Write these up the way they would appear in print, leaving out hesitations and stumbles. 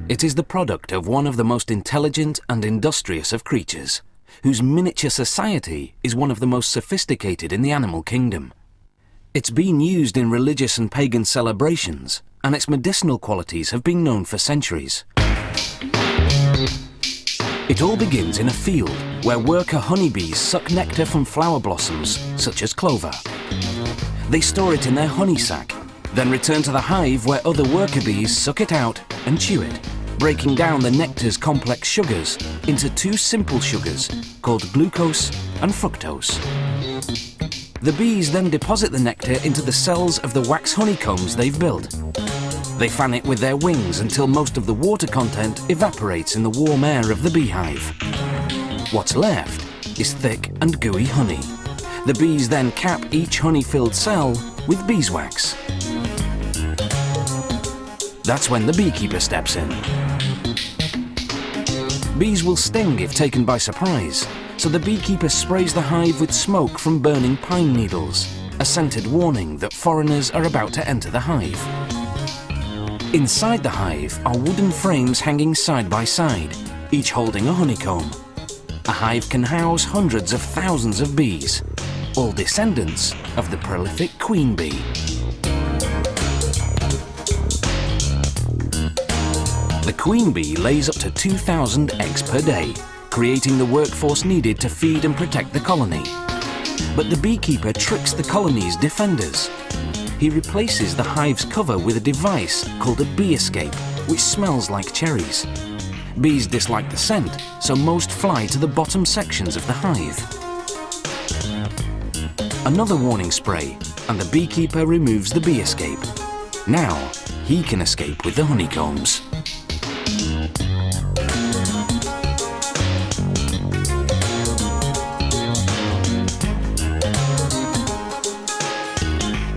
It is the product of one of the most intelligent and industrious of creatures, whose miniature society is one of the most sophisticated in the animal kingdom. It's been used in religious and pagan celebrations, and its medicinal qualities have been known for centuries. It all begins in a field where worker honeybees suck nectar from flower blossoms, such as clover. They store it in their honey sac, then return to the hive where other worker bees suck it out and chew it, breaking down the nectar's complex sugars into two simple sugars called glucose and fructose. The bees then deposit the nectar into the cells of the wax honeycombs they've built. They fan it with their wings until most of the water content evaporates in the warm air of the beehive. What's left is thick and gooey honey. The bees then cap each honey-filled cell with beeswax. That's when the beekeeper steps in. Bees will sting if taken by surprise, so the beekeeper sprays the hive with smoke from burning pine needles, a scented warning that foreigners are about to enter the hive. Inside the hive are wooden frames hanging side by side, each holding a honeycomb. A hive can house hundreds of thousands of bees, all descendants of the prolific queen bee. The queen bee lays up to 2,000 eggs per day, creating the workforce needed to feed and protect the colony. But the beekeeper tricks the colony's defenders. He replaces the hive's cover with a device called a bee escape, which smells like cherries. Bees dislike the scent, so most fly to the bottom sections of the hive. Another warning spray, and the beekeeper removes the bee escape. Now, he can escape with the honeycombs.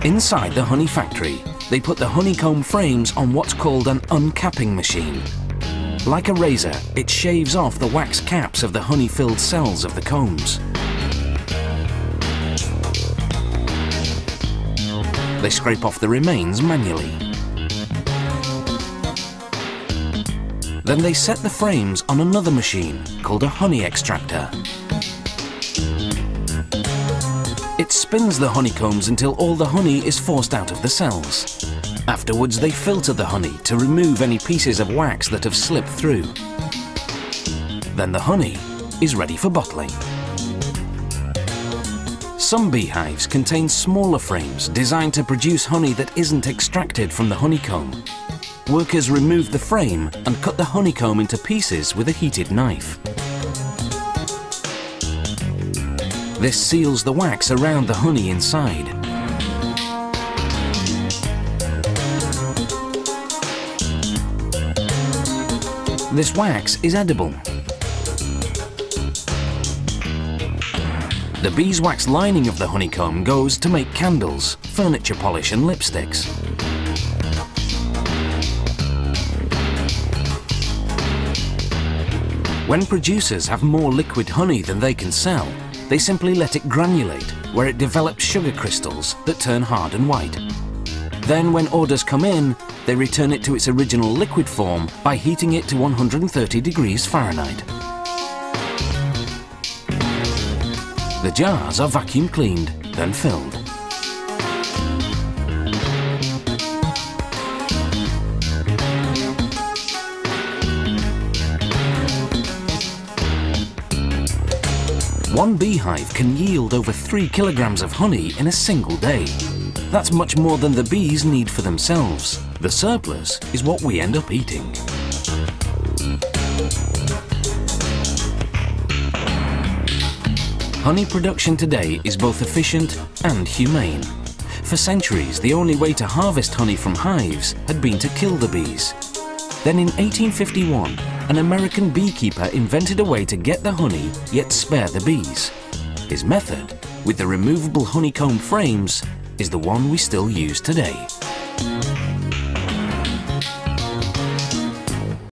Inside the honey factory, they put the honeycomb frames on what's called an uncapping machine. Like a razor, it shaves off the wax caps of the honey-filled cells of the combs. They scrape off the remains manually. Then they set the frames on another machine called a honey extractor. It spins the honeycombs until all the honey is forced out of the cells. Afterwards, they filter the honey to remove any pieces of wax that have slipped through. Then the honey is ready for bottling. Some beehives contain smaller frames designed to produce honey that isn't extracted from the honeycomb. Workers remove the frame and cut the honeycomb into pieces with a heated knife. This seals the wax around the honey inside. This wax is edible. The beeswax lining of the honeycomb goes to make candles, furniture polish and lipsticks. When producers have more liquid honey than they can sell, they simply let it granulate, where it develops sugar crystals that turn hard and white. Then when orders come in, they return it to its original liquid form by heating it to 130 degrees Fahrenheit. The jars are vacuum cleaned, then filled. One beehive can yield over 3 kilograms of honey in a single day. That's much more than the bees need for themselves. The surplus is what we end up eating. Honey production today is both efficient and humane. For centuries, the only way to harvest honey from hives had been to kill the bees. Then in 1851, an American beekeeper invented a way to get the honey, yet spare the bees. His method, with the removable honeycomb frames, is the one we still use today.